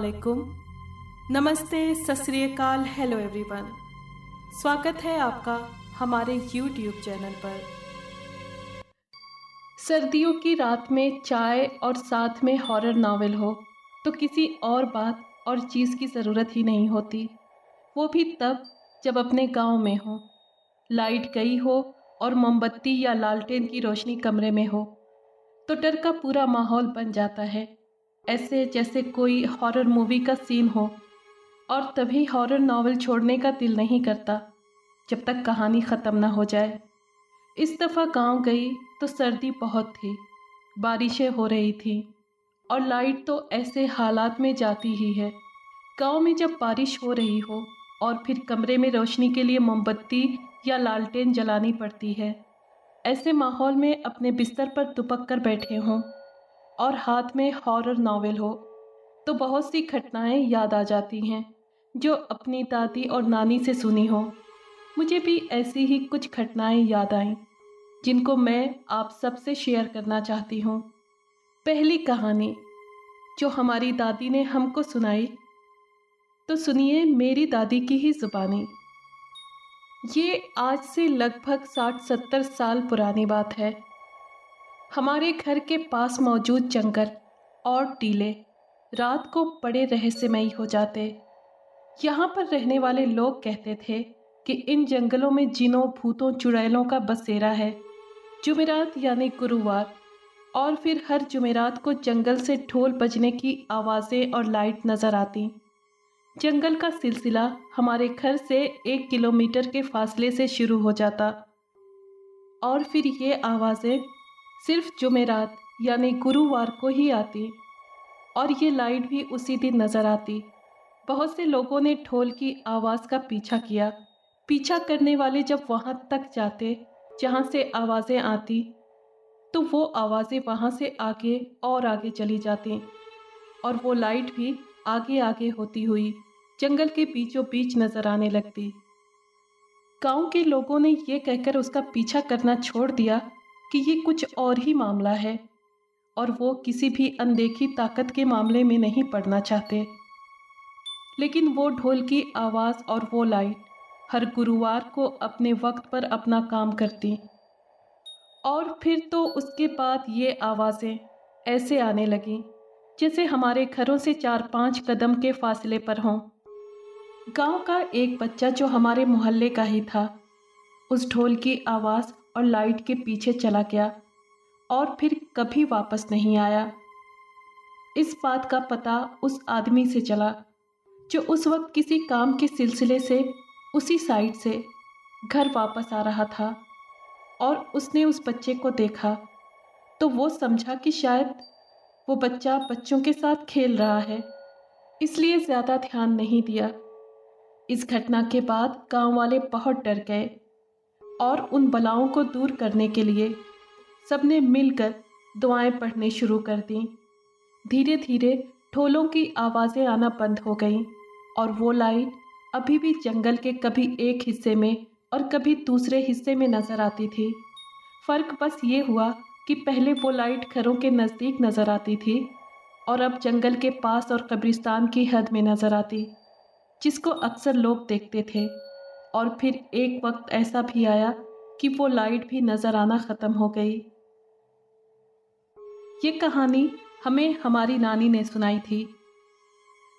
वालेकुम, नमस्ते, सत श्री अकाल, हेलो एवरीवन। स्वागत है आपका हमारे YouTube चैनल पर। सर्दियों की रात में चाय और साथ में हॉरर नावल हो तो किसी और बात और चीज़ की ज़रूरत ही नहीं होती, वो भी तब जब अपने गांव में हो, लाइट गई हो और मोमबत्ती या लालटेन की रोशनी कमरे में हो तो डर का पूरा माहौल बन जाता है, ऐसे जैसे कोई हॉरर मूवी का सीन हो। और तभी हॉरर नॉवल छोड़ने का दिल नहीं करता जब तक कहानी ख़त्म ना हो जाए। इस दफ़ा गांव गई तो सर्दी बहुत थी, बारिशें हो रही थी और लाइट तो ऐसे हालात में जाती ही है। गांव में जब बारिश हो रही हो और फिर कमरे में रोशनी के लिए मोमबत्ती या लालटेन जलानी पड़ती है, ऐसे माहौल में अपने बिस्तर पर दुपक कर बैठे हों और हाथ में हॉरर नॉवेल हो तो बहुत सी घटनाएं याद आ जाती हैं जो अपनी दादी और नानी से सुनी हो। मुझे भी ऐसी ही कुछ घटनाएं याद आईं जिनको मैं आप सबसे शेयर करना चाहती हूँ। पहली कहानी जो हमारी दादी ने हमको सुनाई, तो सुनिए मेरी दादी की ही ज़ुबानी। ये आज से लगभग 60-70 साल पुरानी बात है। हमारे घर के पास मौजूद जंगल और टीले रात को बड़े रहस्यमयी हो जाते। यहाँ पर रहने वाले लोग कहते थे कि इन जंगलों में जिनों, भूतों, चुड़ैलों का बसेरा है। जुमेरात यानी गुरुवार, और फिर हर जुमेरात को जंगल से ढोल बजने की आवाज़ें और लाइट नज़र आती। जंगल का सिलसिला हमारे घर से 1 किलोमीटर के फासले से शुरू हो जाता और फिर ये आवाज़ें सिर्फ जुमेरात यानी गुरुवार को ही आती और ये लाइट भी उसी दिन नज़र आती। बहुत से लोगों ने ढोल की आवाज़ का पीछा किया। पीछा करने वाले जब वहाँ तक जाते जहाँ से आवाज़ें आती तो वो आवाज़ें वहाँ से आगे और आगे चली जाती और वो लाइट भी आगे आगे होती हुई जंगल के बीचों बीच नज़र आने लगती। गांव के लोगों ने ये कहकर उसका पीछा करना छोड़ दिया कि ये कुछ और ही मामला है और वो किसी भी अनदेखी ताकत के मामले में नहीं पड़ना चाहते। लेकिन वो ढोल की आवाज़ और वो लाइट हर गुरुवार को अपने वक्त पर अपना काम करती और फिर तो उसके बाद ये आवाज़ें ऐसे आने लगीं जैसे हमारे घरों से 4-5 कदम के फासले पर हों। गांव का एक बच्चा जो हमारे मोहल्ले का ही था, उस ढोल की आवाज़ और लाइट के पीछे चला गया और फिर कभी वापस नहीं आया। इस बात का पता उस आदमी से चला जो उस वक्त किसी काम के सिलसिले से उसी साइड से घर वापस आ रहा था और उसने उस बच्चे को देखा तो वो समझा कि शायद वो बच्चा बच्चों के साथ खेल रहा है, इसलिए ज़्यादा ध्यान नहीं दिया। इस घटना के बाद गांव वाले बहुत डर गए और उन बलाओं को दूर करने के लिए सबने मिलकर दुआएं पढ़ने शुरू कर दी। धीरे धीरे ढोलों की आवाज़ें आना बंद हो गईं और वो लाइट अभी भी जंगल के कभी एक हिस्से में और कभी दूसरे हिस्से में नज़र आती थी। फ़र्क बस ये हुआ कि पहले वो लाइट घरों के नज़दीक नज़र आती थी और अब जंगल के पास और कब्रिस्तान की हद में नज़र आती, जिसको अक्सर लोग देखते थे। और फिर एक वक्त ऐसा भी आया कि वो लाइट भी नज़र आना ख़त्म हो गई। ये कहानी हमें हमारी नानी ने सुनाई थी।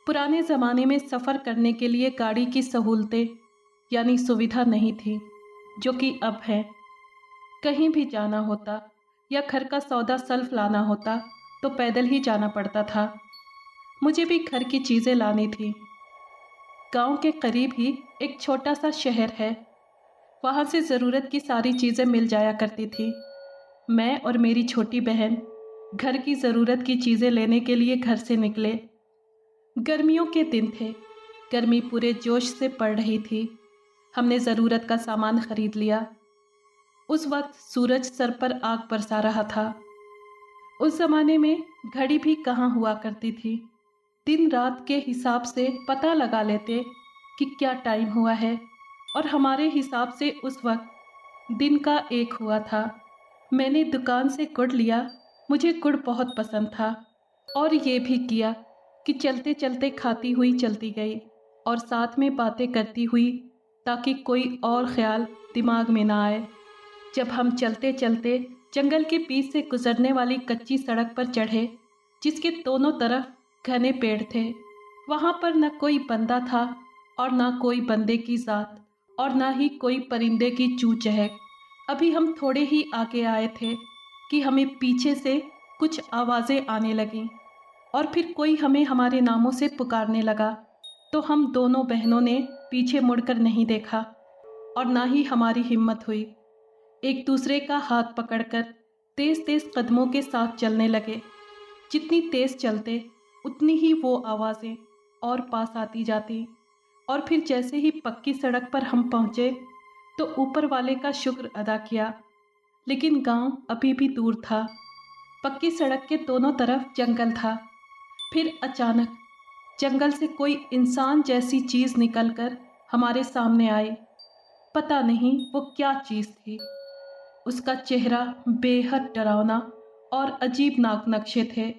पुराने ज़माने में सफ़र करने के लिए गाड़ी की सहूलतें यानी सुविधा नहीं थी जो कि अब है। कहीं भी जाना होता या घर का सौदा सल्फ लाना होता तो पैदल ही जाना पड़ता था। मुझे भी घर की चीज़ें लानी थी। गांव के करीब ही एक छोटा सा शहर है, वहाँ से ज़रूरत की सारी चीज़ें मिल जाया करती थी। मैं और मेरी छोटी बहन घर की ज़रूरत की चीज़ें लेने के लिए घर से निकले। गर्मियों के दिन थे, गर्मी पूरे जोश से पड़ रही थी। हमने ज़रूरत का सामान ख़रीद लिया। उस वक्त सूरज सर पर आग बरसा रहा था। उस ज़माने में घड़ी भी कहाँ हुआ करती थी। दिन रात के हिसाब से पता लगा लेते कि क्या टाइम हुआ है और हमारे हिसाब से उस वक्त दिन का 1 हुआ था। मैंने दुकान से गुड़ लिया, मुझे गुड़ बहुत पसंद था और ये भी किया कि चलते चलते खाती हुई चलती गई और साथ में बातें करती हुई, ताकि कोई और ख्याल दिमाग में ना आए। जब हम चलते चलते जंगल के बीच से गुजरने वाली कच्ची सड़क पर चढ़े, जिसके दोनों तरफ घने पेड़ थे, वहाँ पर न कोई बंदा था और न कोई बंदे की जात और न ही कोई परिंदे की चूँ चहक। अभी हम थोड़े ही आगे आए थे कि हमें पीछे से कुछ आवाज़ें आने लगीं और फिर कोई हमें हमारे नामों से पुकारने लगा। तो हम दोनों बहनों ने पीछे मुड़कर नहीं देखा और ना ही हमारी हिम्मत हुई। एक दूसरे का हाथ पकड़कर तेज तेज कदमों के साथ चलने लगे। जितनी तेज चलते उतनी ही वो आवाज़ें और पास आती जाती। और फिर जैसे ही पक्की सड़क पर हम पहुँचे तो ऊपर वाले का शुक्र अदा किया, लेकिन गांव अभी भी दूर था। पक्की सड़क के दोनों तरफ जंगल था। फिर अचानक जंगल से कोई इंसान जैसी चीज़ निकलकर हमारे सामने आई। पता नहीं वो क्या चीज़ थी। उसका चेहरा बेहद डरावना और अजीब नाक नक्शे थे।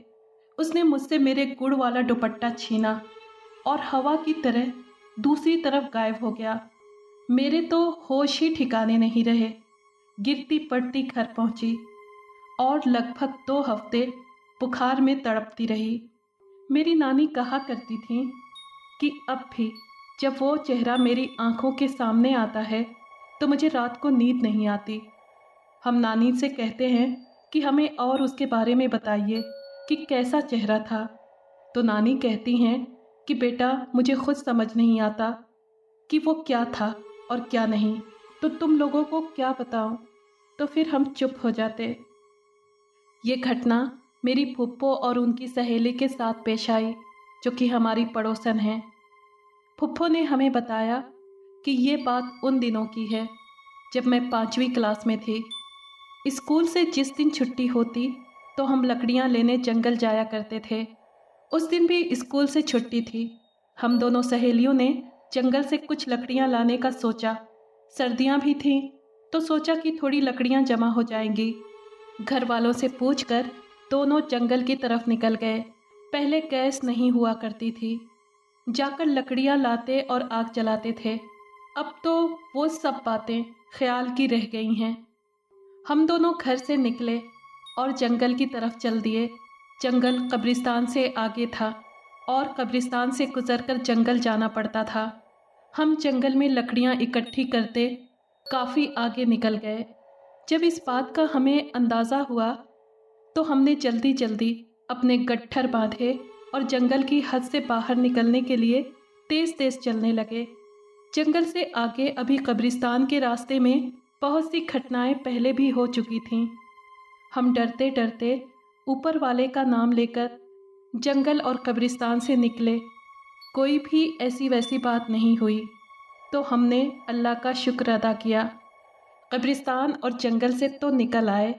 उसने मुझसे मेरे गुड़ वाला दुपट्टा छीना और हवा की तरह दूसरी तरफ गायब हो गया। मेरे तो होश ही ठिकाने नहीं रहे। गिरती पड़ती घर पहुंची और लगभग 2 हफ्ते बुखार में तड़पती रही। मेरी नानी कहा करती थी कि अब भी जब वो चेहरा मेरी आंखों के सामने आता है तो मुझे रात को नींद नहीं आती। हम नानी से कहते हैं कि हमें और उसके बारे में बताइए कि कैसा चेहरा था। तो नानी कहती हैं कि बेटा, मुझे खुद समझ नहीं आता कि वो क्या था और क्या नहीं, तो तुम लोगों को क्या बताऊं। तो फिर हम चुप हो जाते। ये घटना मेरी फूफो और उनकी सहेली के साथ पेश आई, जो कि हमारी पड़ोसन हैं। फूफो ने हमें बताया कि ये बात उन दिनों की है जब मैं 5वीं क्लास में थी। स्कूल से जिस दिन छुट्टी होती तो हम लकड़ियाँ लेने जंगल जाया करते थे। उस दिन भी स्कूल से छुट्टी थी। हम दोनों सहेलियों ने जंगल से कुछ लकड़ियाँ लाने का सोचा। सर्दियाँ भी थीं तो सोचा कि थोड़ी लकड़ियाँ जमा हो जाएंगी। घर वालों से पूछकर दोनों जंगल की तरफ निकल गए। पहले गैस नहीं हुआ करती थी। जाकर लकड़ियाँ लाते और आग जलाते थे। अब तो वो सब बातें ख्याल की रह गई हैं। हम दोनों घर से निकले और जंगल की तरफ चल दिए। जंगल कब्रिस्तान से आगे था और कब्रिस्तान से गुजरकर जंगल जाना पड़ता था। हम जंगल में लकड़ियाँ इकट्ठी करते काफ़ी आगे निकल गए। जब इस बात का हमें अंदाज़ा हुआ तो हमने जल्दी जल्दी अपने गट्ठर बांधे और जंगल की हद से बाहर निकलने के लिए तेज़ तेज़ चलने लगे। जंगल से आगे अभी कब्रिस्तान के रास्ते में बहुत सी घटनाएं पहले भी हो चुकी थीं। हम डरते डरते ऊपर वाले का नाम लेकर जंगल और कब्रिस्तान से निकले। कोई भी ऐसी वैसी बात नहीं हुई तो हमने अल्लाह का शुक्र अदा किया। कब्रिस्तान और जंगल से तो निकल आए,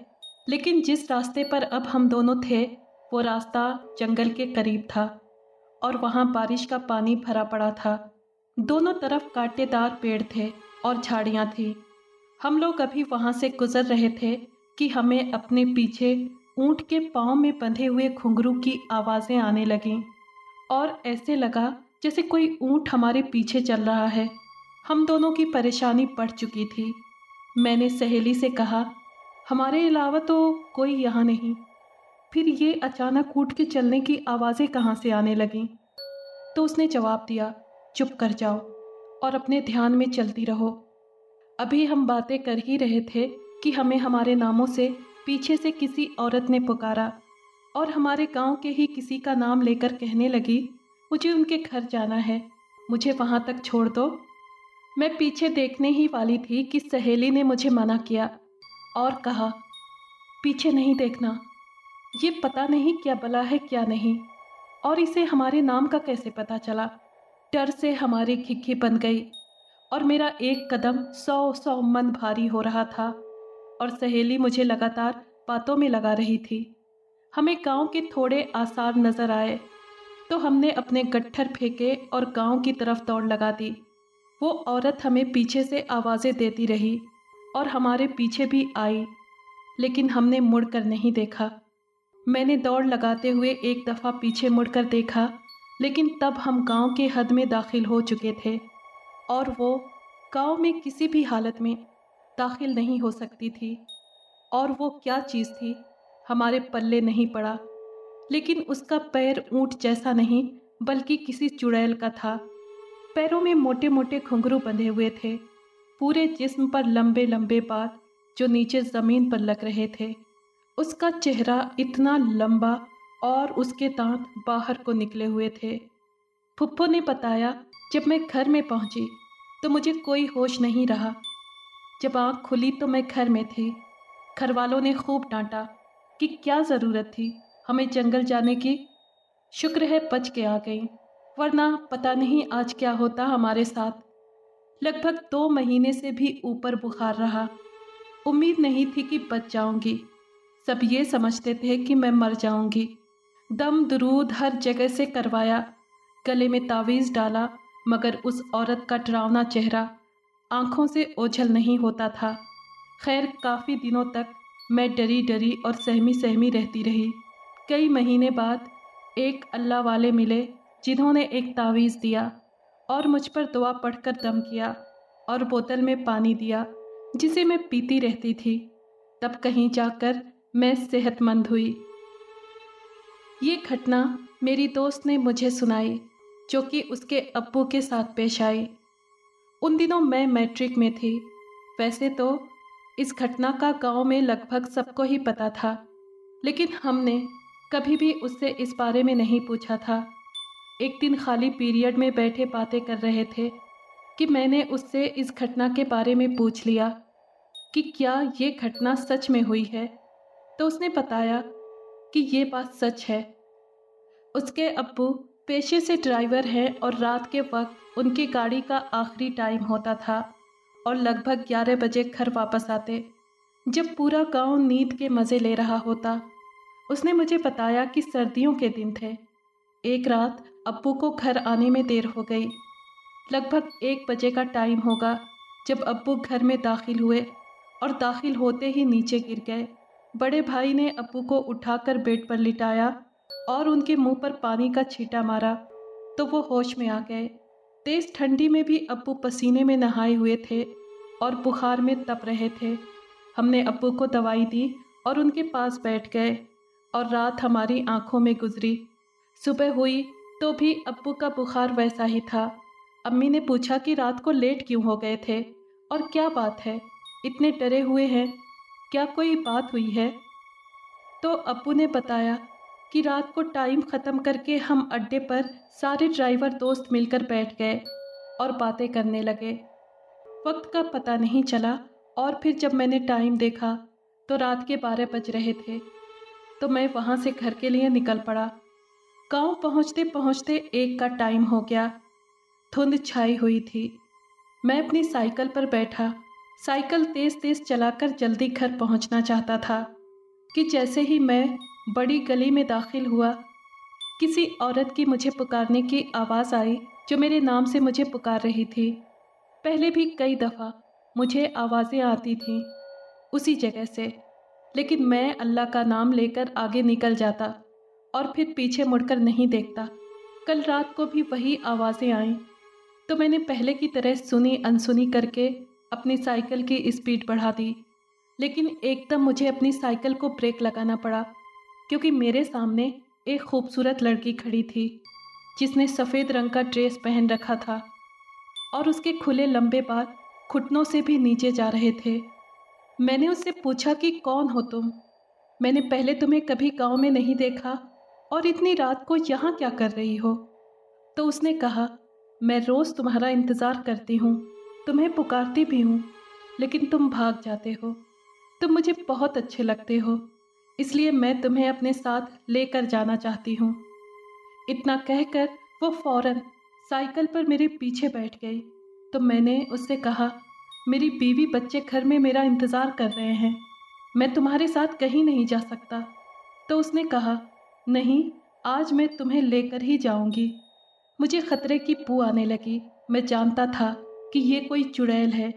लेकिन जिस रास्ते पर अब हम दोनों थे वो रास्ता जंगल के करीब था और वहाँ बारिश का पानी भरा पड़ा था। दोनों तरफ कांटेदार पेड़ थे और झाड़ियाँ थीं। हम लोग अभी वहाँ से गुजर रहे थे कि हमें अपने पीछे ऊँट के पाँव में बंधे हुए घुंघरू की आवाज़ें आने लगीं और ऐसे लगा जैसे कोई ऊँट हमारे पीछे चल रहा है। हम दोनों की परेशानी बढ़ चुकी थी। मैंने सहेली से कहा, हमारे अलावा तो कोई यहाँ नहीं। फिर ये अचानक उठ के चलने की आवाज़ें कहाँ से आने लगीं? तो उसने जवाब दिया, चुप कर जाओ और अपने ध्यान में चलती रहो। अभी हम बातें कर ही रहे थे कि हमें हमारे नामों से पीछे से किसी औरत ने पुकारा और हमारे गांव के ही किसी का नाम लेकर कहने लगी, मुझे उनके घर जाना है, मुझे वहां तक छोड़ दो। मैं पीछे देखने ही वाली थी कि सहेली ने मुझे मना किया और कहा, पीछे नहीं देखना, ये पता नहीं क्या बला है क्या नहीं, और इसे हमारे नाम का कैसे पता चला। डर से हमारी खिखी बन गई और मेरा एक कदम 100 मन भारी हो रहा था और सहेली मुझे लगातार बातों में लगा रही थी। हमें गांव के थोड़े आसार नज़र आए तो हमने अपने गट्ठर फेंके और गांव की तरफ दौड़ लगा दी। वो औरत हमें पीछे से आवाज़ें देती रही और हमारे पीछे भी आई, लेकिन हमने मुड़कर नहीं देखा। मैंने दौड़ लगाते हुए एक दफ़ा पीछे मुड़कर देखा लेकिन तब हम गांव के हद में दाखिल हो चुके थे और वो गांव में किसी भी हालत में दाखिल नहीं हो सकती थी। और वो क्या चीज़ थी हमारे पल्ले नहीं पड़ा, लेकिन उसका पैर ऊंट जैसा नहीं बल्कि किसी चुड़ैल का था। पैरों में मोटे मोटे घुंघरू बंधे हुए थे, पूरे जिस्म पर लंबे लंबे बाल जो नीचे ज़मीन पर लग रहे थे। उसका चेहरा इतना लंबा और उसके दांत बाहर को निकले हुए थे। फुप्पो ने बताया, जब मैं घर में पहुंची तो मुझे कोई होश नहीं रहा। जब आँख खुली तो मैं घर में थी। घर वालों ने खूब डांटा कि क्या ज़रूरत थी हमें जंगल जाने की। शुक्र है बच के आ गई, वरना पता नहीं आज क्या होता हमारे साथ। लगभग 2 महीने से भी ऊपर बुखार रहा। उम्मीद नहीं थी कि बच जाऊंगी। सब ये समझते थे कि मैं मर जाऊंगी। दम दुरूद हर जगह से करवाया, गले में तावीज़ डाला, मगर उस औरत का डरावना चेहरा आंखों से ओझल नहीं होता था। खैर काफ़ी दिनों तक मैं डरी डरी और सहमी सहमी रहती रही। कई महीने बाद एक अल्लाह वाले मिले जिन्होंने एक तावीज़ दिया और मुझ पर दुआ पढ़कर दम किया और बोतल में पानी दिया जिसे मैं पीती रहती थी। तब कहीं जाकर मैं सेहतमंद हुई। ये घटना मेरी दोस्त ने मुझे सुनाई, जो कि उसके अब्बू के साथ पेश आई। उन दिनों मैं मैट्रिक में थी। वैसे तो इस घटना का गांव में लगभग सबको ही पता था, लेकिन हमने कभी भी उससे इस बारे में नहीं पूछा था। एक दिन खाली पीरियड में बैठे बातें कर रहे थे कि मैंने उससे इस घटना के बारे में पूछ लिया कि क्या ये घटना सच में हुई है। तो उसने बताया कि ये बात सच है। उसके अब्बू पेशे से ड्राइवर हैं और रात के वक्त उनकी गाड़ी का आखिरी टाइम होता था और लगभग 11 बजे घर वापस आते, जब पूरा गांव नींद के मज़े ले रहा होता। उसने मुझे बताया कि सर्दियों के दिन थे। एक रात अब्बू को घर आने में देर हो गई। लगभग 1 बजे का टाइम होगा जब अब्बू घर में दाखिल हुए और दाखिल होते ही नीचे गिर गए। बड़े भाई ने अब्बू को उठाकर बेड पर लिटाया और उनके मुंह पर पानी का छींटा मारा तो वो होश में आ गए। तेज़ ठंडी में भी अब्बू पसीने में नहाए हुए थे और बुखार में तप रहे थे। हमने अब्बू को दवाई दी और उनके पास बैठ गए और रात हमारी आंखों में गुजरी। सुबह हुई तो भी अब्बू का बुखार वैसा ही था। अम्मी ने पूछा कि रात को लेट क्यों हो गए थे और क्या बात है, इतने डरे हुए हैं, क्या कोई बात हुई है। तो अब्बू ने बताया कि रात को टाइम ख़त्म करके हम अड्डे पर सारे ड्राइवर दोस्त मिलकर बैठ गए और बातें करने लगे। वक्त का पता नहीं चला और फिर जब मैंने टाइम देखा तो रात के 12 बज रहे थे। तो मैं वहाँ से घर के लिए निकल पड़ा। गांव पहुँचते पहुँचते 1 का टाइम हो गया। धुंध छाई हुई थी। मैं अपनी साइकिल पर बैठा, साइकिल तेज़ तेज़ चलाकर जल्दी घर पहुँचना चाहता था कि जैसे ही मैं बड़ी गली में दाखिल हुआ, किसी औरत की मुझे पुकारने की आवाज़ आई जो मेरे नाम से मुझे पुकार रही थी। पहले भी कई दफ़ा मुझे आवाज़ें आती थीं उसी जगह से, लेकिन मैं अल्लाह का नाम लेकर आगे निकल जाता और फिर पीछे मुड़कर नहीं देखता। कल रात को भी वही आवाज़ें आईं तो मैंने पहले की तरह सुनी अनसुनी करके अपनी साइकिल की स्पीड बढ़ा दी। लेकिन एकदम मुझे अपनी साइकिल को ब्रेक लगाना पड़ा, क्योंकि मेरे सामने एक खूबसूरत लड़की खड़ी थी जिसने सफ़ेद रंग का ड्रेस पहन रखा था और उसके खुले लंबे बाल घुटनों से भी नीचे जा रहे थे। मैंने उससे पूछा कि कौन हो तुम? मैंने पहले तुम्हें कभी गांव में नहीं देखा और इतनी रात को यहाँ क्या कर रही हो? तो उसने कहा, मैं रोज़ तुम्हारा इंतज़ार करती हूँ, तुम्हें पुकारती भी हूँ, लेकिन तुम भाग जाते हो। तुम मुझे बहुत अच्छे लगते हो, इसलिए मैं तुम्हें अपने साथ लेकर जाना चाहती हूँ। इतना कहकर वो फ़ौरन साइकिल पर मेरे पीछे बैठ गई। तो मैंने उससे कहा, मेरी बीवी बच्चे घर में मेरा इंतज़ार कर रहे हैं, मैं तुम्हारे साथ कहीं नहीं जा सकता। तो उसने कहा, नहीं, आज मैं तुम्हें लेकर ही जाऊंगी। मुझे खतरे की बू आने लगी। मैं जानता था कि ये कोई चुड़ैल है,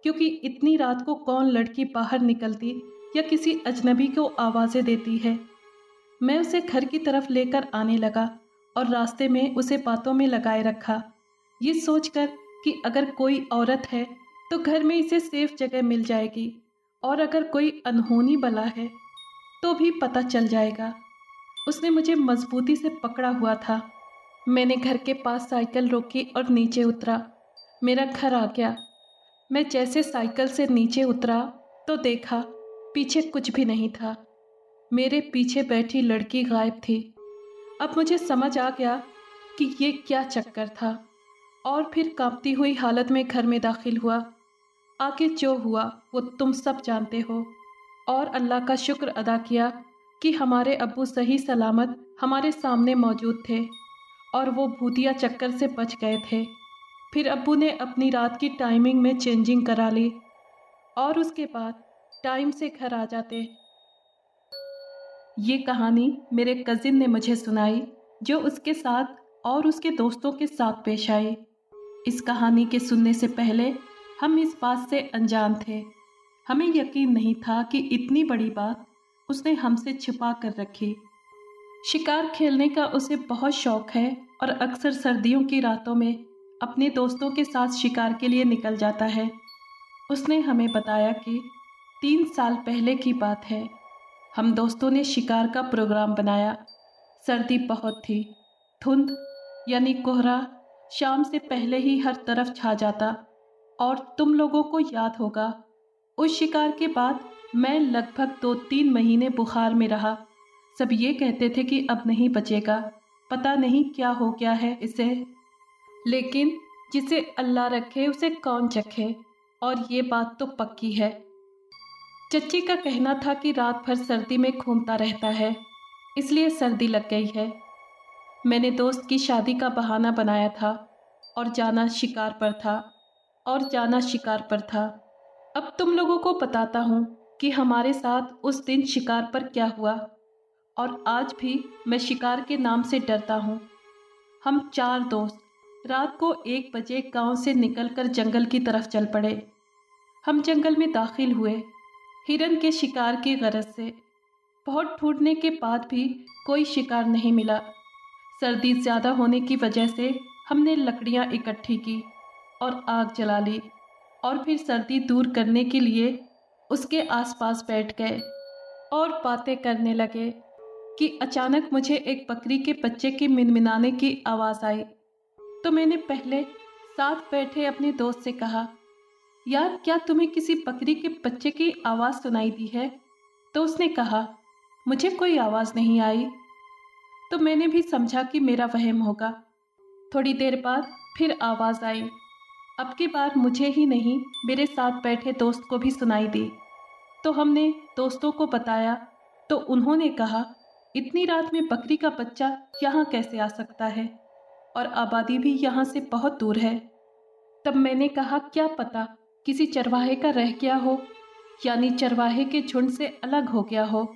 क्योंकि इतनी रात को कौन लड़की बाहर निकलती या किसी अजनबी को आवाज़ें देती है। मैं उसे घर की तरफ लेकर आने लगा और रास्ते में उसे बातों में लगाए रखा, ये सोचकर कि अगर कोई औरत है तो घर में इसे सेफ जगह मिल जाएगी और अगर कोई अनहोनी बला है तो भी पता चल जाएगा। उसने मुझे मजबूती से पकड़ा हुआ था। मैंने घर के पास साइकिल रोकी और नीचे उतरा। मेरा घर आ गया। मैं जैसे साइकिल से नीचे उतरा तो देखा पीछे कुछ भी नहीं था। मेरे पीछे बैठी लड़की गायब थी। अब मुझे समझ आ गया कि ये क्या चक्कर था और फिर कांपती हुई हालत में घर में दाखिल हुआ। आगे जो हुआ वो तुम सब जानते हो और अल्लाह का शुक्र अदा किया कि हमारे अब्बू सही सलामत हमारे सामने मौजूद थे और वो भूतिया चक्कर से बच गए थे। फिर अब्बू ने अपनी रात की टाइमिंग में चेंजिंग करा ली और उसके बाद टाइम से घर आ जाते। ये कहानी मेरे कज़िन ने मुझे सुनाई जो उसके साथ और उसके दोस्तों के साथ पेश आई। इस कहानी के सुनने से पहले हम इस बात से अनजान थे। हमें यकीन नहीं था कि इतनी बड़ी बात उसने हमसे छिपा कर रखी। शिकार खेलने का उसे बहुत शौक है और अक्सर सर्दियों की रातों में अपने दोस्तों के साथ शिकार के लिए निकल जाता है। उसने हमें बताया कि 3 साल पहले की बात है। हम दोस्तों ने शिकार का प्रोग्राम बनाया। सर्दी बहुत थी। धुंध यानी कोहरा शाम से पहले ही हर तरफ छा जाता और तुम लोगों को याद होगा उस शिकार के बाद मैं लगभग 2-3 महीने बुखार में रहा। सब ये कहते थे कि अब नहीं बचेगा, पता नहीं क्या हो गया है इसे, लेकिन जिसे अल्लाह रखे उसे कौन चखे, और ये बात तो पक्की है। चच्ची का कहना था कि रात भर सर्दी में घूमता रहता है, इसलिए सर्दी लग गई है। मैंने दोस्त की शादी का बहाना बनाया था और जाना शिकार पर था। अब तुम लोगों को बताता हूँ कि हमारे साथ उस दिन शिकार पर क्या हुआ, और आज भी मैं शिकार के नाम से डरता हूँ। हम 4 दोस्त रात को 1 बजे गांव से निकलकर जंगल की तरफ चल पड़े। हम जंगल में दाखिल हुए हिरन के शिकार की गरज से। बहुत ढूंढने के बाद भी कोई शिकार नहीं मिला। सर्दी ज़्यादा होने की वजह से हमने लकड़ियाँ इकट्ठी की और आग जला ली और फिर सर्दी दूर करने के लिए उसके आसपास बैठ गए और बातें करने लगे कि अचानक मुझे एक बकरी के बच्चे के मिनमिनाने की आवाज़ आई। तो मैंने पहले साथ बैठे अपने दोस्त से कहा, यार क्या तुम्हें किसी बकरी के बच्चे की आवाज़ सुनाई दी है? तो उसने कहा, मुझे कोई आवाज़ नहीं आई। तो मैंने भी समझा कि मेरा वहम होगा। थोड़ी देर बाद फिर आवाज़ आई। अब की बार मुझे ही नहीं, मेरे साथ बैठे दोस्त को भी सुनाई दी। तो हमने दोस्तों को बताया तो उन्होंने कहा, इतनी रात में बकरी का बच्चा यहाँ कैसे आ सकता है, और आबादी भी यहाँ से बहुत दूर है। तब मैंने कहा, क्या पता किसी चरवाहे का रह गया हो, यानी चरवाहे के झुंड से अलग हो गया हो।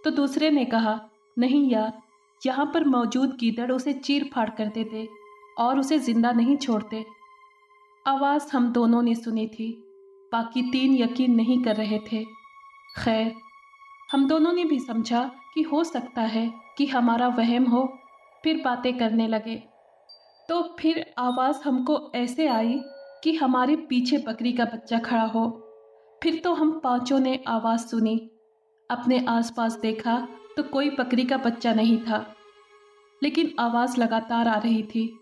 तो दूसरे ने कहा, नहीं यार, यहाँ पर मौजूद गीदड़ उसे चीर फाड़ कर देते और उसे जिंदा नहीं छोड़ते। आवाज़ हम दोनों ने सुनी थी, बाकी 3 यकीन नहीं कर रहे थे। खैर, हम दोनों ने भी समझा कि हो सकता है कि हमारा वहम हो। फिर बातें करने लगे तो फिर आवाज़ हमको ऐसे आई कि हमारे पीछे बकरी का बच्चा खड़ा हो। फिर तो हम पांचों ने आवाज़ सुनी। अपने आसपास देखा तो कोई बकरी का बच्चा नहीं था, लेकिन आवाज़ लगातार आ रही थी।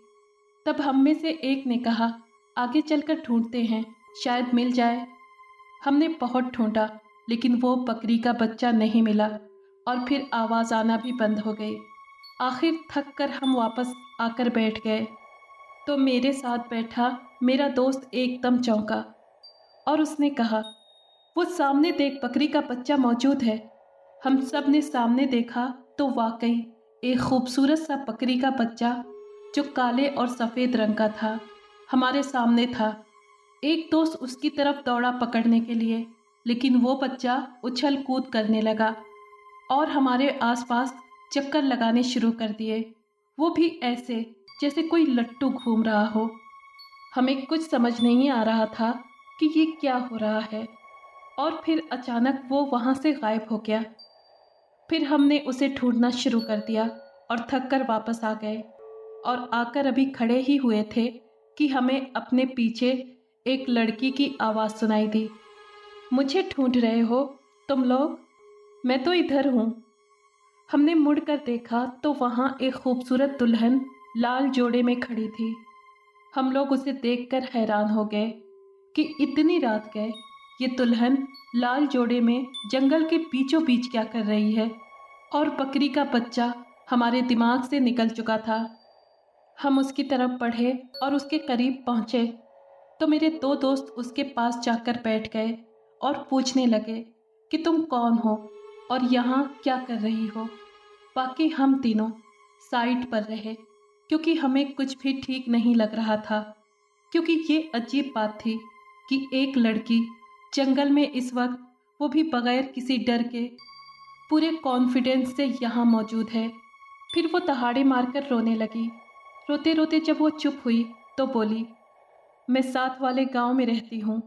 तब हम में से एक ने कहा, आगे चलकर ढूंढते हैं, शायद मिल जाए। हमने बहुत ढूंढा लेकिन वो बकरी का बच्चा नहीं मिला और फिर आवाज़ आना भी बंद हो गई। आखिर थक कर हम वापस आकर बैठ गए तो मेरे साथ बैठा मेरा दोस्त एकदम चौंका और उसने कहा, वो सामने देख, बकरी का बच्चा मौजूद है। हम सब ने सामने देखा तो वाकई एक खूबसूरत सा बकरी का बच्चा जो काले और सफ़ेद रंग का था हमारे सामने था। एक दोस्त उसकी तरफ दौड़ा पकड़ने के लिए, लेकिन वो बच्चा उछल कूद करने लगा और हमारे आसपास चक्कर लगाने शुरू कर दिए, वो भी ऐसे जैसे कोई लट्टू घूम रहा हो। हमें कुछ समझ नहीं आ रहा था कि ये क्या हो रहा है, और फिर अचानक वो वहाँ से गायब हो गया। फिर हमने उसे ढूंढना शुरू कर दिया और थक कर वापस आ गए। और आकर अभी खड़े ही हुए थे कि हमें अपने पीछे एक लड़की की आवाज़ सुनाई दी। मुझे ढूंढ रहे हो तुम लोग? मैं तो इधर हूँ। हमने मुड़कर देखा तो वहाँ एक खूबसूरत दुल्हन लाल जोड़े में खड़ी थी। हम लोग उसे देखकर हैरान हो गए कि इतनी रात गए ये दुल्हन लाल जोड़े में जंगल के बीचों बीच क्या कर रही है। और बकरी का बच्चा हमारे दिमाग से निकल चुका था। हम उसकी तरफ बढ़े और उसके करीब पहुँचे तो मेरे दो दोस्त उसके पास जाकर बैठ गए और पूछने लगे कि तुम कौन हो और यहाँ क्या कर रही हो। बाकी हम तीनों साइड पर रहे क्योंकि हमें कुछ भी ठीक नहीं लग रहा था, क्योंकि ये अजीब बात थी कि एक लड़की जंगल में इस वक्त, वो भी बगैर किसी डर के, पूरे कॉन्फिडेंस से यहाँ मौजूद है। फिर वो दहाड़े मारकर रोने लगी। रोते रोते जब वो चुप हुई तो बोली, मैं साथ वाले गांव में रहती हूँ।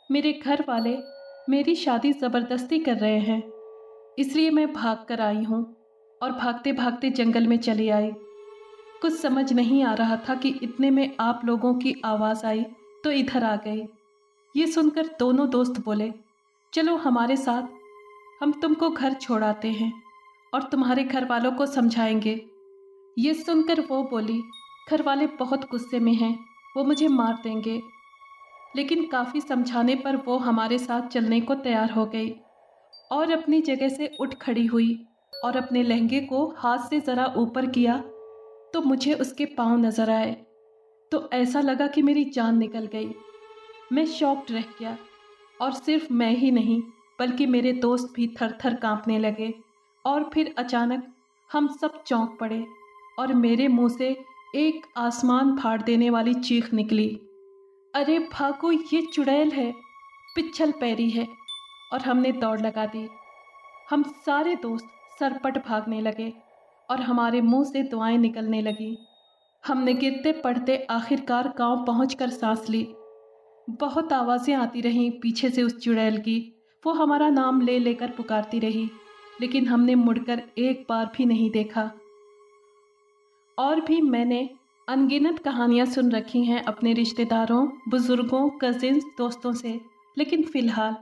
मेरे घर वाले मेरी शादी ज़बरदस्ती कर रहे हैं, इसलिए मैं भाग कर आई हूँ और भागते भागते जंगल में चली आई। कुछ समझ नहीं आ रहा था कि इतने में आप लोगों की आवाज़ आई तो इधर आ गई। ये सुनकर दोनों दोस्त बोले, चलो हमारे साथ, हम तुमको घर छोड़ाते हैं और तुम्हारे घर वालों को समझाएंगे। ये सुनकर वो बोली, घर वाले बहुत गुस्से में हैं, वो मुझे मार देंगे। लेकिन काफ़ी समझाने पर वो हमारे साथ चलने को तैयार हो गई और अपनी जगह से उठ खड़ी हुई और अपने लहंगे को हाथ से ज़रा ऊपर किया तो मुझे उसके पाँव नज़र आए तो ऐसा लगा कि मेरी जान निकल गई। मैं शॉक्ड रह गया और सिर्फ मैं ही नहीं बल्कि मेरे दोस्त भी थर थर काँपने लगे। और फिर अचानक हम सब चौंक पड़े और मेरे मुंह से एक आसमान फाड़ देने वाली चीख निकली, अरे भागो, ये चुड़ैल है, पिच्छल पैरी है। और हमने दौड़ लगा दी। हम सारे दोस्त सरपट भागने लगे और हमारे मुंह से दुआएं निकलने लगी। हमने गिरते पड़ते आखिरकार गांव पहुंचकर सांस ली। बहुत आवाज़ें आती रहीं पीछे से उस चुड़ैल की। वो हमारा नाम ले लेकर पुकारती रही, लेकिन हमने मुड़कर एक बार भी नहीं देखा। और भी मैंने अनगिनत कहानियाँ सुन रखी हैं अपने रिश्तेदारों, बुज़ुर्गों, कज़िन्स, दोस्तों से, लेकिन फ़िलहाल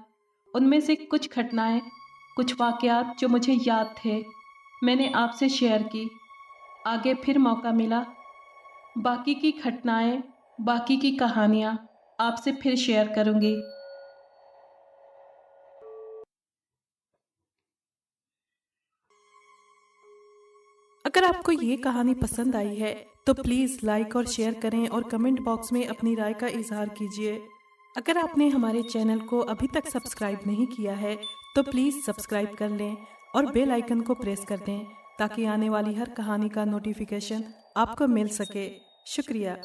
उनमें से कुछ घटनाएं, कुछ वाक़यात जो मुझे याद थे, मैंने आपसे शेयर की। आगे फिर मौका मिला, बाकी की घटनाएं, बाकी की कहानियाँ आपसे फिर शेयर करूँगी। अगर आपको ये कहानी पसंद आई है तो प्लीज़ लाइक और शेयर करें और कमेंट बॉक्स में अपनी राय का इजहार कीजिए। अगर आपने हमारे चैनल को अभी तक सब्सक्राइब नहीं किया है तो प्लीज़ सब्सक्राइब कर लें और बेल आइकन को प्रेस कर दें ताकि आने वाली हर कहानी का नोटिफिकेशन आपको मिल सके। शुक्रिया।